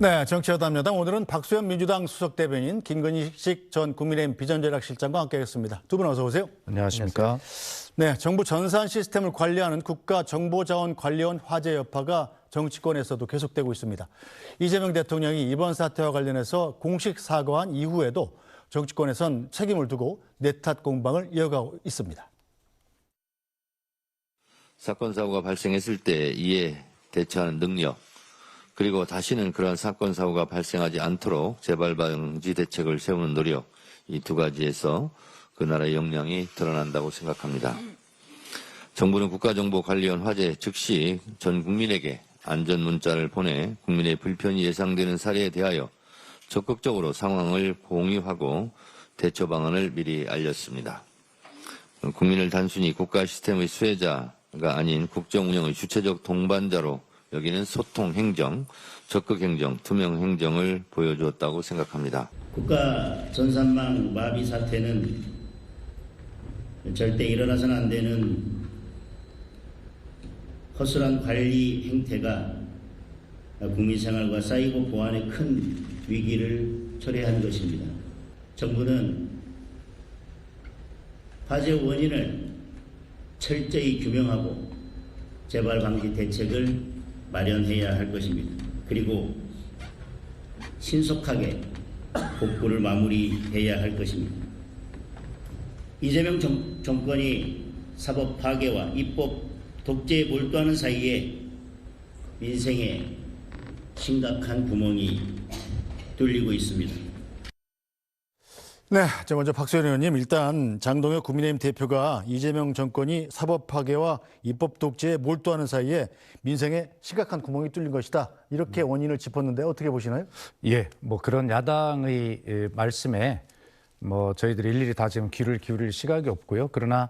네, 정치여담여당 오늘은 박수현 민주당 수석대변인 김건희식 전 국민의힘 비전전략실장과 함께하겠습니다. 두 분 어서 오세요. 안녕하십니까. 네, 정부 전산 시스템을 관리하는 국가정보자원관리원 화재 여파가 정치권에서도 계속되고 있습니다. 이재명 대통령이 이번 사태와 관련해서 공식 사과한 이후에도 정치권에선 책임을 두고 내탓 공방을 이어가고 있습니다. 사건 사고가 발생했을 때 이에 대처하는 능력, 그리고 다시는 그러한 사건 사고가 발생하지 않도록 재발 방지 대책을 세우는 노력, 이 두 가지에서 그 나라의 역량이 드러난다고 생각합니다. 정부는 국가정보관리원 화재 즉시 전 국민에게 안전 문자를 보내 국민의 불편이 예상되는 사례에 대하여 적극적으로 상황을 공유하고 대처 방안을 미리 알렸습니다. 국민을 단순히 국가 시스템의 수혜자가 아닌 국정 운영의 주체적 동반자로 여기는 소통 행정, 적극 행정, 투명 행정을 보여주었다고 생각합니다. 국가 전산망 마비 사태는 절대 일어나서는 안 되는 허술한 관리 행태가 국민 생활과 사이버 보안에 큰 위기를 초래한 것입니다. 정부는 화재 원인을 철저히 규명하고 재발 방지 대책을 마련해야 할 것입니다. 그리고 신속하게 복구를 마무리해야 할 것입니다. 이재명 정권이 사법 파괴와 입법 독재에 몰두하는 사이에 민생에 심각한 구멍이 뚫리고 있습니다. 네, 먼저 박수현 의원님, 일단 장동혁 국민의힘 대표가 이재명 정권이 사법 파괴와 입법 독재에 몰두하는 사이에 민생에 심각한 구멍이 뚫린 것이다. 이렇게 원인을 짚었는데 어떻게 보시나요? 예, 그런 야당의 말씀에 저희들이 일일이 다 지금 귀를 기울일 시각이 없고요. 그러나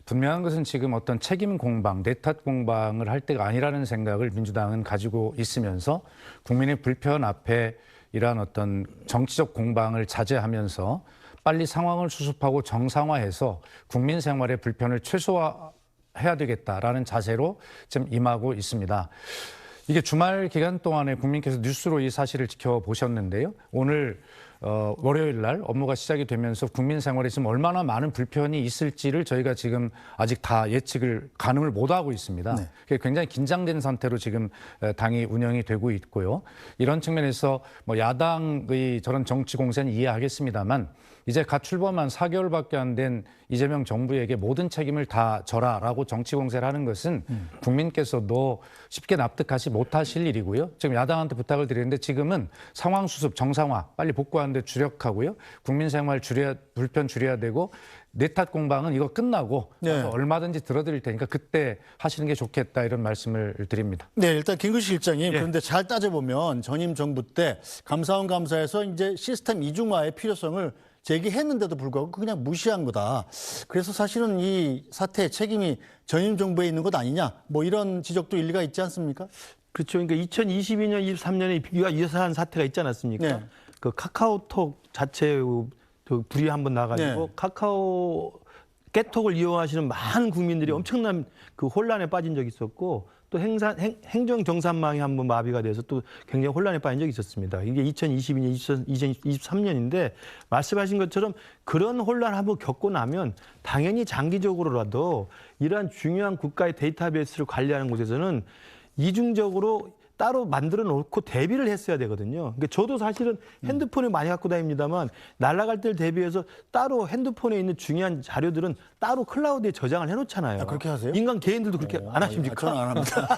분명한 것은 지금 어떤 책임 공방, 내탓 공방을 할 때가 아니라는 생각을 민주당은 가지고 있으면서 국민의 불편 앞에 이러한 어떤 정치적 공방을 자제하면서 빨리 상황을 수습하고 정상화해서 국민 생활의 불편을 최소화해야 되겠다라는 자세로 지금 임하고 있습니다. 이게 주말 기간 동안에 국민께서 뉴스로 이 사실을 지켜보셨는데요. 오늘 월요일 날 업무가 시작이 되면서 국민 생활에 지금 얼마나 많은 불편이 있을지를 저희가 지금 아직 다 가늠을 못하고 있습니다. 네. 굉장히 긴장된 상태로 지금 당이 운영이 되고 있고요. 이런 측면에서 야당의 저런 정치 공세는 이해하겠습니다만 이제 갓 출범한 4개월밖에 안 된 이재명 정부에게 모든 책임을 다 져라라고 정치 공세를 하는 것은 국민께서도 쉽게 납득하지 못하실 일이고요. 지금 야당한테 부탁을 드리는데 지금은 상황 수습, 정상화 빨리 복구하는 데 주력하고요. 국민 생활 불편 줄여야 되고 내탓 공방은 이거 끝나고 네. 얼마든지 들어드릴 테니까 그때 하시는 게 좋겠다 이런 말씀을 드립니다. 네, 일단 김근식 실장님, 그런데 잘 따져보면 전임 정부 때 감사원 감사에서 이제 시스템 이중화의 필요성을 제기했는데도 불구하고 그냥 무시한 거다. 그래서 사실은 이 사태의 책임이 전임 정부에 있는 것 아니냐, 이런 지적도 일리가 있지 않습니까? 그렇죠. 그러니까 2022년, 23년에 유사한 사태가 있지 않았습니까? 네. 그 카카오톡 자체 불이 한번 나가지고 네. 카카오 깨톡을 이용하시는 많은 국민들이 엄청난 그 혼란에 빠진 적이 있었고 또 행정 정산망이 한번 마비가 돼서 또 굉장히 혼란에 빠진 적이 있었습니다. 이게 2022년, 2023년인데 말씀하신 것처럼 그런 혼란 한번 겪고 나면 당연히 장기적으로라도 이러한 중요한 국가의 데이터베이스를 관리하는 곳에서는 이중적으로 따로 만들어 놓고 대비를 했어야 되거든요. 그러니까 저도 사실은 핸드폰을 많이 갖고 다닙니다만 날아갈 때를 대비해서 따로 핸드폰에 있는 중요한 자료들은 따로 클라우드에 저장을 해놓잖아요. 그렇게 하세요? 인간 개인들도 그렇게 안 하십니까? 저는 안 합니다.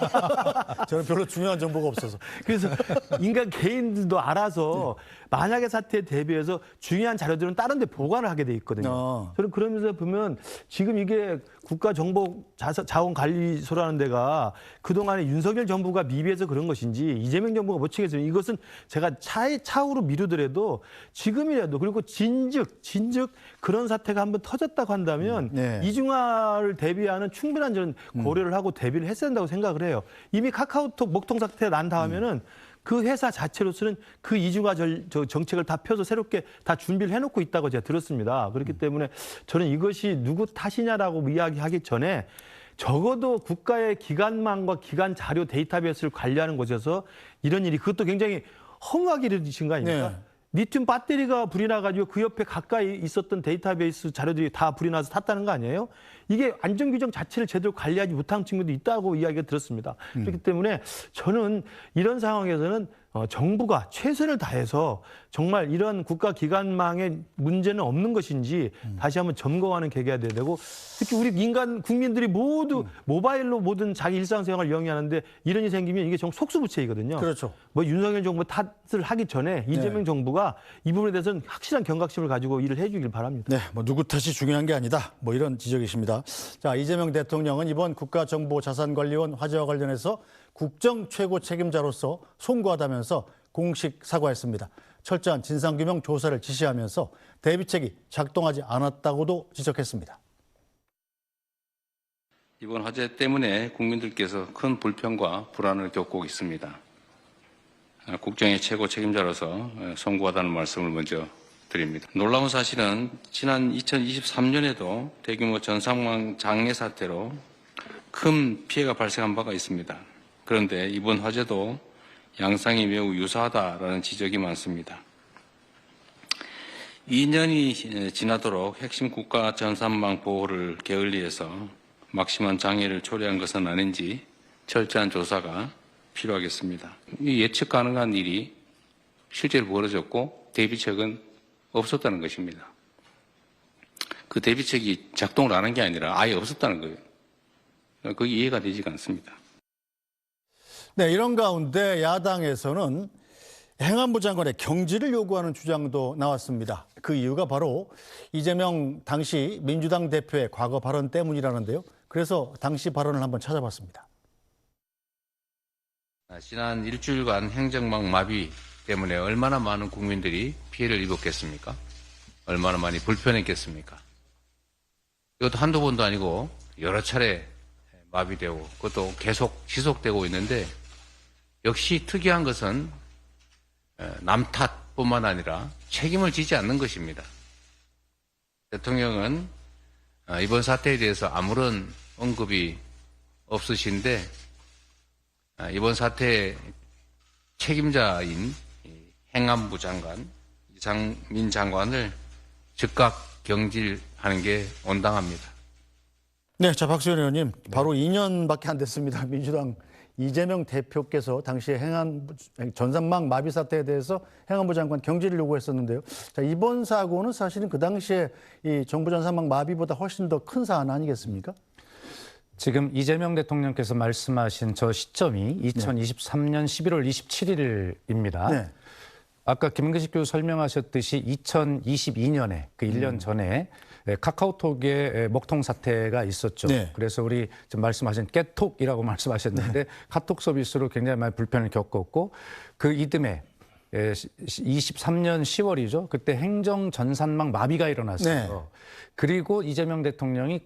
저는 별로 중요한 정보가 없어서. 그래서 인간 개인들도 알아서 만약의 사태에 대비해서 중요한 자료들은 다른 데 보관을 하게 돼 있거든요. 저는 그러면서 보면 지금 이게 국가정보자원관리소라는 데가 그동안에 윤석열 정부가 미비해서 그런 것인지 이재명 정부가 못 챙겼어요. 이것은 제가 차후로 미루더라도 지금이라도 그리고 진즉 그런 사태가 한번 터졌다고 한다면 이중화를 대비하는 충분한 저는 고려를 하고 대비를 했어야 된다고 생각을 해요. 이미 카카오톡 먹통 사태가 난 다음에는 그 회사 자체로서는 그 이중화 정책을 다 펴서 새롭게 다 준비를 해놓고 있다고 제가 들었습니다. 그렇기 때문에 저는 이것이 누구 탓이냐라고 이야기하기 전에 적어도 국가의 기관망과 기관 자료 데이터베이스를 관리하는 곳에서 이런 일이 그것도 굉장히 허무하게 이르신 거 아닙니까? 네. 리튬 배터리가 불이 나가지고 그 옆에 가까이 있었던 데이터베이스 자료들이 다 불이 나서 탔다는 거 아니에요? 이게 안전규정 자체를 제대로 관리하지 못한 친구도 있다고 이야기가 들었습니다. 그렇기 때문에 저는 이런 상황에서는 정부가 최선을 다해서 정말 이런 국가기관망에 문제는 없는 것인지 다시 한번 점검하는 계기가 돼야 되고, 특히 우리 민간 국민들이 모두 모바일로 모든 자기 일상생활을 영위하는데 이런 일이 생기면 이게 정말 속수무책이거든요. 그렇죠. 뭐 윤석열 정부 탓을 하기 전에 이재명 정부가 이 부분에 대해서는 확실한 경각심을 가지고 일을 해주길 바랍니다. 네, 뭐 누구 탓이 중요한 게 아니다. 뭐 이런 지적이십니다. 자, 이재명 대통령은 이번 국가정보자산관리원 화재와 관련해서 국정 최고 책임자로서 송구하다면서 공식 사과했습니다. 철저한 진상규명 조사를 지시하면서 대비책이 작동하지 않았다고도 지적했습니다. 이번 화재 때문에 국민들께서 큰 불편과 불안을 겪고 있습니다. 국정의 최고 책임자로서 송구하다는 말씀을 먼저 드립니다. 놀라운 사실은 지난 2023년에도 대규모 전상망 장애 사태로 큰 피해가 발생한 바가 있습니다. 그런데 이번 화재도 양상이 매우 유사하다라는 지적이 많습니다. 2년이 지나도록 핵심 국가 전산망 보호를 게을리해서 막심한 장애를 초래한 것은 아닌지 철저한 조사가 필요하겠습니다. 이 예측 가능한 일이 실제로 벌어졌고 대비책은 없었다는 것입니다. 그 대비책이 작동을 안 한 게 아니라 아예 없었다는 거예요. 그게 이해가 되지가 않습니다. 네, 이런 가운데 야당에서는 행안부 장관의 경질을 요구하는 주장도 나왔습니다. 그 이유가 바로 이재명 당시 민주당 대표의 과거 발언 때문이라는데요. 그래서 당시 발언을 한번 찾아봤습니다. 지난 일주일간 행정망 마비 때문에 얼마나 많은 국민들이 피해를 입었겠습니까? 얼마나 많이 불편했겠습니까? 이것도 한두 번도 아니고 여러 차례 마비되고 그것도 계속 지속되고 있는데, 역시 특이한 것은 남 탓뿐만 아니라 책임을 지지 않는 것입니다. 대통령은 이번 사태에 대해서 아무런 언급이 없으신데, 이번 사태의 책임자인 행안부 장관, 이상민 장관을 즉각 경질하는 게 온당합니다. 네, 자, 박수현 의원님, 바로 2년밖에 안 됐습니다. 민주당 이재명 대표께서 당시에 전산망 마비 사태에 대해서 행안부 장관 경질을 요구했었는데요. 자, 이번 사고는 사실은 그 당시에 이 정부 전산망 마비보다 훨씬 더 큰 사안 아니겠습니까? 지금 이재명 대통령께서 말씀하신 저 시점이 2023년 11월 27일입니다. 네. 아까 김근식 교수 설명하셨듯이 2022년에 그 1년 전에 카카오톡의 먹통 사태가 있었죠. 네. 그래서 우리 지금 말씀하신 깨톡이라고 말씀하셨는데 카톡 서비스로 굉장히 많은 불편을 겪었고, 그 이듬해 23년 10월이죠. 그때 행정 전산망 마비가 일어났어요. 네. 그리고 이재명 대통령이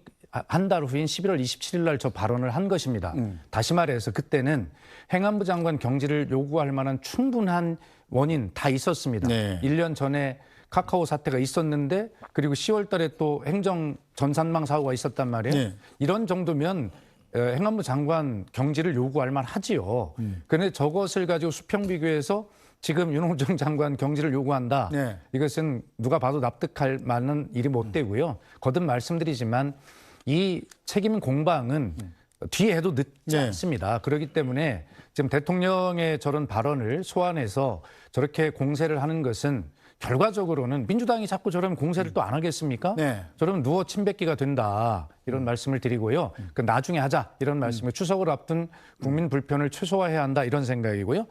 한 달 후인 11월 27일 날 저 발언을 한 것입니다. 다시 말해서 그때는 행안부 장관 경질을 요구할 만한 충분한 원인 다 있었습니다. 네. 1년 전에 카카오 사태가 있었는데, 그리고 10월 달에 또 행정 전산망 사고가 있었단 말이에요. 네. 이런 정도면 행안부 장관 경질을 요구할 만하지요. 그런데 저것을 가지고 수평 비교해서 지금 윤호중 장관 경질을 요구한다. 네. 이것은 누가 봐도 납득할 만한 일이 못 되고요. 거듭 말씀드리지만 이 책임 공방은 뒤에 해도 늦지 네. 않습니다. 그렇기 때문에 지금 대통령의 저런 발언을 소환해서 저렇게 공세를 하는 것은 결과적으로는 민주당이 자꾸 저러면 공세를 또 안 하겠습니까? 네. 저러면 누워 침뱉기가 된다. 이런 말씀을 드리고요. 그 나중에 하자. 이런 말씀을 추석을 앞둔 국민 불편을 최소화해야 한다. 이런 생각이고요.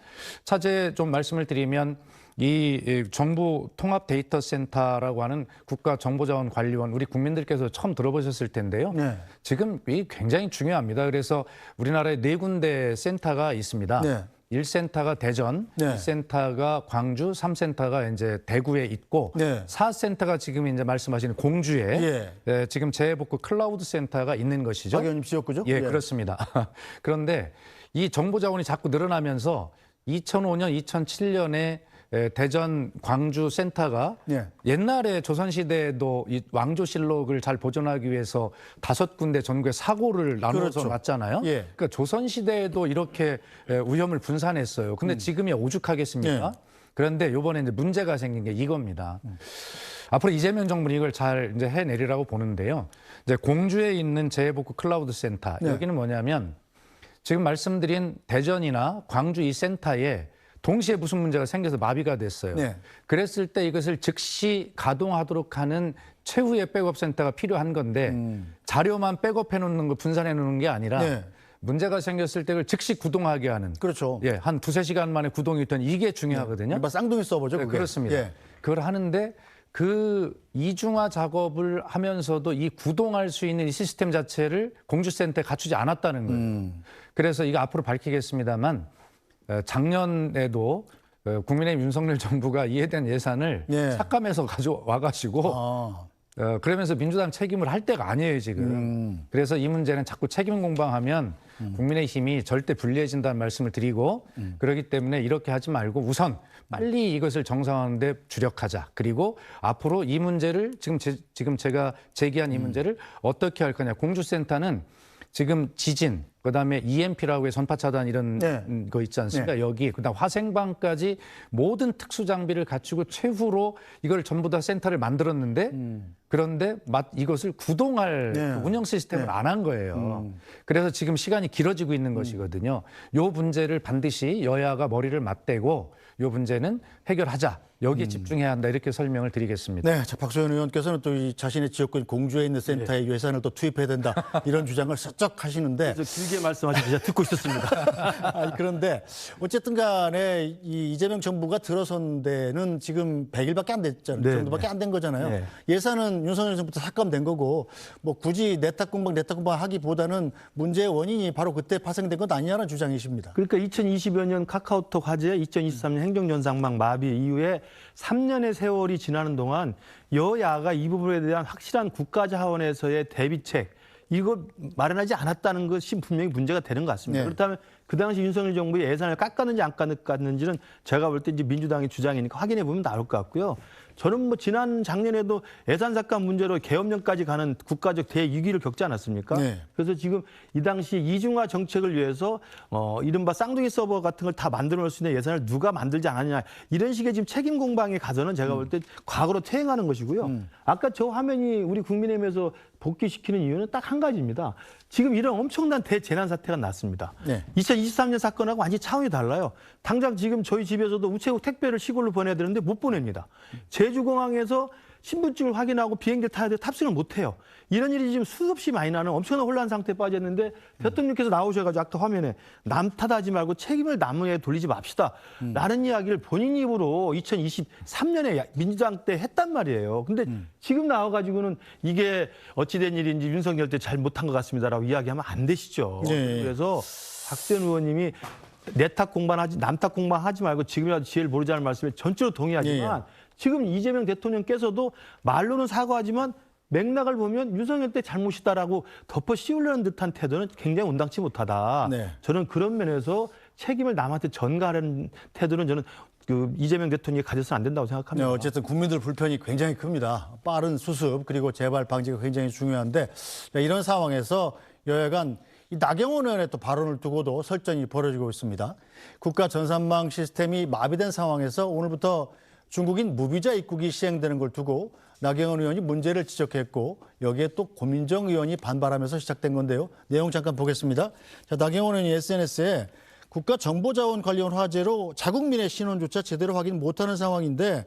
차제 좀 말씀을 드리면 이 정부 통합데이터센터라고 하는 국가정보자원관리원, 우리 국민들께서 처음 들어보셨을 텐데요. 네. 지금 이 굉장히 중요합니다. 그래서 우리나라에 4군데 센터가 있습니다. 네. 1센터가 대전, 네. 2센터가 광주, 3센터가 이제 대구에 있고, 네. 4센터가 지금 이제 말씀하시는 공주에 지금 재해복구 클라우드 센터가 있는 것이죠. 박 의원님 지역구죠? 예, 그렇습니다. 그런데 이 정보 자원이 자꾸 늘어나면서 2005년, 2007년에 대전 광주 센터가 예. 옛날에 조선시대에도 이 왕조실록을 잘 보존하기 위해서 5군데 전국에 사고를 나눠서 그렇죠. 놨잖아요. 예. 그러니까 조선시대에도 이렇게 위험을 분산했어요. 근데 지금이 오죽하겠습니까? 그런데 요번에 이제 문제가 생긴 게 이겁니다. 앞으로 이재명 정부는 이걸 잘 이제 해내리라고 보는데요. 이제 공주에 있는 재해복구 클라우드 센터 네. 여기는 뭐냐면 지금 말씀드린 대전이나 광주 이 센터에 동시에 무슨 문제가 생겨서 마비가 됐어요. 네. 그랬을 때 이것을 즉시 가동하도록 하는 최후의 백업 센터가 필요한 건데 자료만 백업해 놓는 거 분산해 놓는 게 아니라 네. 문제가 생겼을 때 그걸 즉시 구동하게 하는 그렇죠. 예, 한 2-3시간 만에 구동이 된 이게 중요하거든요. 일반 쌍둥이 서버죠. 네, 그게. 그렇습니다. 예. 그걸 하는데 그 이중화 작업을 하면서도 이 구동할 수 있는 이 시스템 자체를 공주센터에 갖추지 않았다는 거예요. 그래서 이거 앞으로 밝히겠습니다만 작년에도 국민의힘 윤석열 정부가 이에 대한 예산을 예. 삭감해서 가져와가지고 아. 그러면서 민주당 책임을 할 때가 아니에요 지금. 그래서 이 문제는 자꾸 책임 공방하면 국민의힘이 절대 불리해진다는 말씀을 드리고 그렇기 때문에 이렇게 하지 말고 우선 빨리 이것을 정상화하는 데 주력하자. 그리고 앞으로 이 문제를 지금 제가 제기한 이 문제를 어떻게 할 거냐. 공주센터는 지금 지진, 그다음에 EMP라고 해서 전파 차단 이런 네. 거 있지 않습니까? 네. 여기 그다음 화생방까지 모든 특수 장비를 갖추고 최후로 이걸 전부 다 센터를 만들었는데 그런데 이것을 구동할 네. 그 운영 시스템을 네. 안 한 거예요. 그래서 지금 시간이 길어지고 있는 것이거든요. 요 문제를 반드시 여야가 머리를 맞대고 요 문제는 해결하자. 여기에 집중해야 한다. 이렇게 설명을 드리겠습니다. 네, 자, 박소연 의원께서는 또 이 자신의 지역군 공주에 있는 센터에 예산을 또 투입해야 된다 이런 주장을 슬쩍 하시는데 그래서 길게 말씀하시고 제가 듣고 있었습니다. 아니, 그런데 어쨌든 간에 이 이재명 정부가 들어선 데는 지금 100일밖에 안 됐잖아요. 네, 정도밖에 안 된 거잖아요. 네. 예산은 윤석열 정부부터 삭감된 거고 뭐 굳이 내탁 공방 하기보다는 문제의 원인이 바로 그때 파생된 것 아니냐는 주장이십니다. 그러니까 2020여 년 카카오톡 화재, 2023년 행정전상망 마비 이후에 3년의 세월이 지나는 동안 여야가 이 부분에 대한 확실한 국가 차원에서의 대비책 이거 마련하지 않았다는 것이 분명히 문제가 되는 것 같습니다. 네. 그렇다면 그 당시 윤석열 정부의 예산을 깎았는지 안 깎았는지는 제가 볼 때 이제 민주당의 주장이니까 확인해 보면 나올 것 같고요. 저는 뭐 지난 작년에도 예산 삭감 문제로 계엄령까지 가는 국가적 대위기를 겪지 않았습니까? 네. 그래서 지금 이 당시 이중화 정책을 위해서 이른바 쌍둥이 서버 같은 걸 다 만들어 놓을 수 있는 예산을 누가 만들지 않았냐 이런 식의 지금 책임 공방에 가서는 제가 볼 때 과거로 퇴행하는 것이고요. 아까 저 화면이 우리 국민의힘에서 복귀시키는 이유는 딱 한 가지입니다. 지금 이런 엄청난 대재난 사태가 났습니다. 네. 2023년 사건하고 완전히 차원이 달라요. 당장 지금 저희 집에서도 우체국 택배를 시골로 보내야 되는데 못 보냅니다. 제주공항에서 신분증을 확인하고 비행기를 타야 돼 탑승을 못 해요. 이런 일이 지금 수없이 많이 나는 엄청난 혼란 상태에 빠졌는데 대통령께서 나오셔가지고 아까 화면에 남 탓하지 말고 책임을 남에게 돌리지 맙시다. 라는 이야기를 본인 입으로 2023년에 민주당 때 했단 말이에요. 근데 지금 나와가지고는 이게 어찌된 일인지 윤석열 때 잘 못한 것 같습니다라고 이야기하면 안 되시죠. 네. 그래서 박지원 의원님이 내 탓 공방하지 남 탓 공방하지 말고 지금이라도 지혜를 모르자는 말씀에 전적으로 동의하지만 지금 이재명 대통령께서도 말로는 사과하지만 맥락을 보면 윤석열 때 잘못이다라고 덮어 씌우려는 듯한 태도는 굉장히 온당치 못하다. 네. 저는 그런 면에서 책임을 남한테 전가하는 태도는 저는 그 이재명 대통령이 가져서는 안 된다고 네, 생각합니다. 어쨌든 국민들 불편이 굉장히 큽니다. 빠른 수습 그리고 재발 방지가 굉장히 중요한데 이런 상황에서 여야간 이 나경원 의원의 또 발언을 두고도 설전이 벌어지고 있습니다. 국가 전산망 시스템이 마비된 상황에서 오늘부터 중국인 무비자 입국이 시행되는 걸 두고 나경원 의원이 문제를 지적했고 여기에 또 고민정 의원이 반발하면서 시작된 건데요. 내용 잠깐 보겠습니다. 자, 나경원 의원이 SNS에 국가정보자원관리원 화재로 자국민의 신원조차 제대로 확인 못하는 상황인데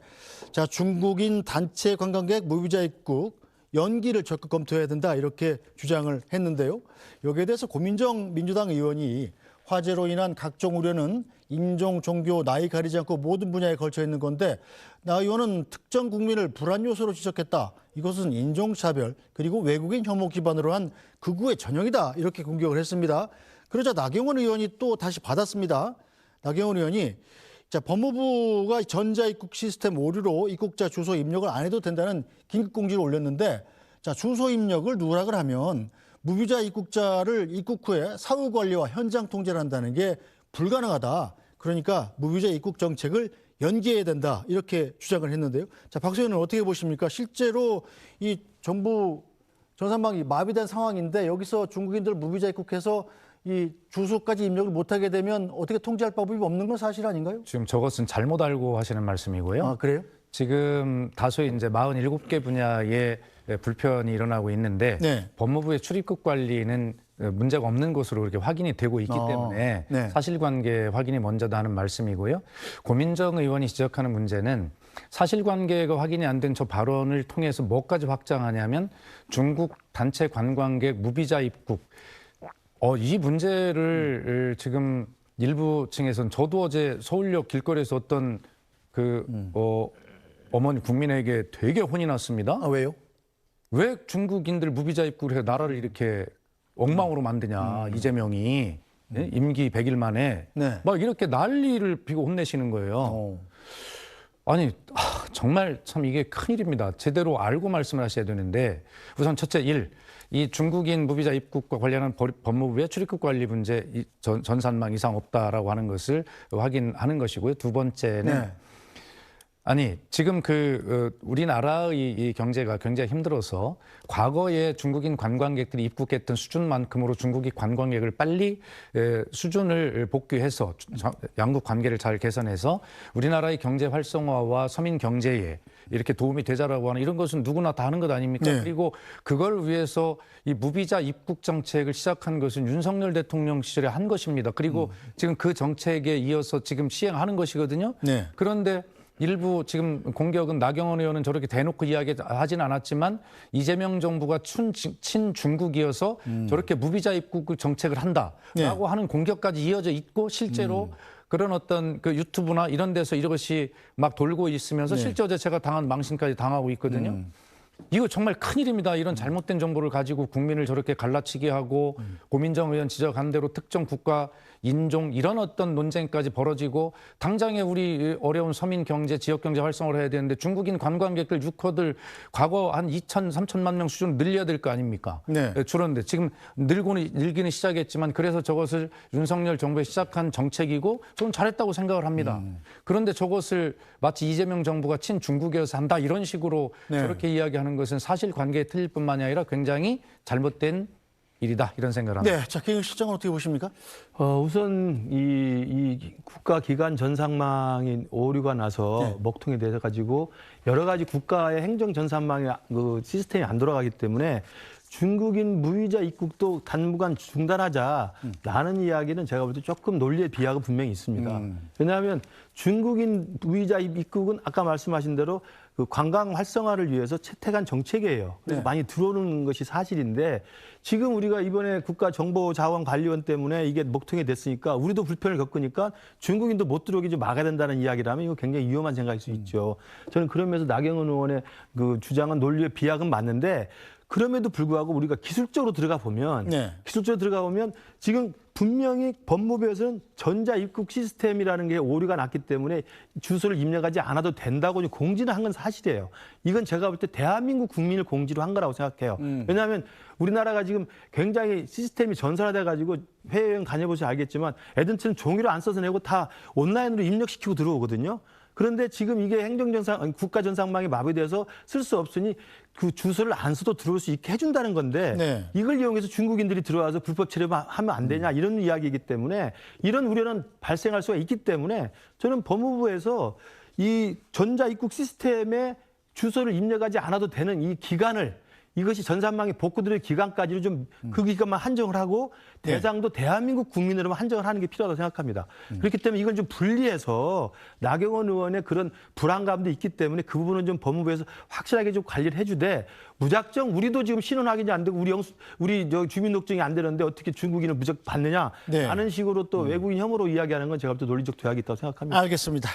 자, 중국인 단체 관광객 무비자 입국 연기를 적극 검토해야 된다 이렇게 주장을 했는데요. 여기에 대해서 고민정 민주당 의원이 화재로 인한 각종 우려는 인종, 종교, 나이 가리지 않고 모든 분야에 걸쳐 있는 건데 나 의원은 특정 국민을 불안 요소로 지적했다. 이것은 인종차별 그리고 외국인 혐오 기반으로 한 극우의 전형이다. 이렇게 공격을 했습니다. 그러자 나경원 의원이 또 다시 받았습니다. 나경원 의원이 자, 법무부가 전자입국 시스템 오류로 입국자 주소 입력을 안 해도 된다는 긴급공지를 올렸는데 자, 주소 입력을 누락을 하면 무비자 입국자를 입국 후에 사후 관리와 현장 통제를 한다는 게 불가능하다. 그러니까 무비자 입국 정책을 연기해야 된다. 이렇게 주장을 했는데요. 자, 박 의원은 어떻게 보십니까? 실제로 이 정부 전산망이 마비된 상황인데 여기서 중국인들 무비자 입국해서 이 주소까지 입력을 못하게 되면 어떻게 통제할 방법이 없는 건 사실 아닌가요? 지금 저것은 잘못 알고 하시는 말씀이고요. 아, 그래요? 지금 다소의 이제 47개 분야의 불편이 일어나고 있는데 네. 법무부의 출입국 관리는 문제가 없는 것으로 이렇게 확인이 되고 있기 때문에 네. 사실관계 확인이 먼저다 하는 말씀이고요. 고민정 의원이 지적하는 문제는 사실관계가 확인이 안 된 저 발언을 통해서 뭐까지 확장하냐면 중국 단체 관광객 무비자 입국 이 문제를 지금 일부 층에서는 저도 어제 서울역 길거리에서 어떤 어머니 국민에게 되게 혼이 났습니다. 아, 왜요? 왜 중국인들 무비자 입국을 해 나라를 이렇게 엉망으로 만드냐 이재명이 예? 임기 100일 만에 네. 막 이렇게 난리를 피고 혼내시는 거예요. 아니 정말 참 이게 큰일입니다. 제대로 알고 말씀을 하셔야 되는데 우선 첫째 이 중국인 무비자 입국과 관련한 법무부의 출입국 관리 문제 전산망 이상 없다라고 하는 것을 확인하는 것이고요. 두 번째는 네. 아니 지금 우리나라의 이 경제가 굉장히 힘들어서 과거에 중국인 관광객들이 입국했던 수준만큼으로 중국인 관광객을 빨리 수준을 복귀해서 양국 관계를 잘 개선해서 우리나라의 경제 활성화와 서민 경제에 이렇게 도움이 되자라고 하는 이런 것은 누구나 다 하는 것 아닙니까? 네. 그리고 그걸 위해서 이 무비자 입국 정책을 시작한 것은 윤석열 대통령 시절에 한 것입니다. 그리고 지금 그 정책에 이어서 지금 시행하는 것이거든요. 네. 그런데 일부 지금 공격은 나경원 의원은 저렇게 대놓고 이야기하진 않았지만 이재명 정부가 친중국이어서 저렇게 무비자 입국 정책을 한다라고 네. 하는 공격까지 이어져 있고 실제로 그런 어떤 그 유튜브나 이런 데서 이것이 막 돌고 있으면서 네. 실제 어제 제가 당한 망신까지 당하고 있거든요. 이거 정말 큰일입니다. 이런 잘못된 정보를 가지고 국민을 저렇게 갈라치게 하고 고민정 의원 지적한 대로 특정 국가 인종 이런 어떤 논쟁까지 벌어지고 당장에 우리 어려운 서민 경제, 지역 경제 활성화를 해야 되는데 중국인 관광객들 유커들 과거 한 2천, 3천만 명 수준 늘려야 될 거 아닙니까? 네. 줄었는데 지금 늘기는 시작했지만 그래서 저것을 윤석열 정부에 시작한 정책이고 저는 잘했다고 생각을 합니다. 그런데 저것을 마치 이재명 정부가 친중국이어서 한다 이런 식으로 네. 저렇게 이야기하는 것은 사실관계에 틀릴 뿐만이 아니라 굉장히 잘못된 일이다 이런 생각을 합니다. 네. 자, 개혁 실장은 어떻게 보십니까? 우선 이 국가기관 전산망인 오류가 나서 먹통이 되어 가지고 여러 가지 국가의 행정 전산망이 그 시스템이 안 돌아가기 때문에 중국인 무비자 입국도 당분간 중단하자라는 이야기는 제가 볼 때 조금 논리의 비하가 분명히 있습니다. 왜냐하면 중국인 무비자 입국은 아까 말씀하신 대로 그 관광 활성화를 위해서 채택한 정책이에요. 그래서 네. 많이 들어오는 것이 사실인데 지금 우리가 이번에 국가정보자원관리원 때문에 이게 먹통이 됐으니까 우리도 불편을 겪으니까 중국인도 못 들어오게 좀 막아야 된다는 이야기라면 이거 굉장히 위험한 생각일 수 있죠. 저는 그러면서 나경원 의원의 그 주장은 논리의 비약은 맞는데 그럼에도 불구하고 우리가 기술적으로 들어가 보면 지금 분명히 법무부에서는 전자 입국 시스템이라는 게 오류가 났기 때문에 주소를 입력하지 않아도 된다고 공지를 한 건 사실이에요. 이건 제가 볼 때 대한민국 국민을 공지로 한 거라고 생각해요. 왜냐하면 우리나라가 지금 굉장히 시스템이 전산화돼 가지고 해외여행 다녀보셔서 알겠지만 애들처럼 종이로 안 써서 내고 다 온라인으로 입력시키고 들어오거든요. 그런데 지금 이게 국가전산망이 마비돼서 쓸 수 없으니 그 주소를 안 써도 들어올 수 있게 해준다는 건데 네. 이걸 이용해서 중국인들이 들어와서 불법 체류하면 안 되냐 이런 이야기이기 때문에 이런 우려는 발생할 수가 있기 때문에 저는 법무부에서 이 전자 입국 시스템에 주소를 입력하지 않아도 되는 이 기간을 이것이 전산망이 복구될 기간까지는 좀 그 기간만 한정을 하고 대상도 대한민국 국민으로만 한정을 하는 게 필요하다고 생각합니다. 그렇기 때문에 이건 좀 분리해서 나경원 의원의 그런 불안감도 있기 때문에 그 부분은 좀 법무부에서 확실하게 좀 관리를 해주되 무작정 우리도 지금 신원 확인이 안 되고 우리 주민등록증이 안 되는데 어떻게 중국인을 무조건 받느냐 네. 하는 식으로 또 외국인 혐오로 이야기하는 건 제가 볼 때 논리적 도약이 있다고 생각합니다. 알겠습니다.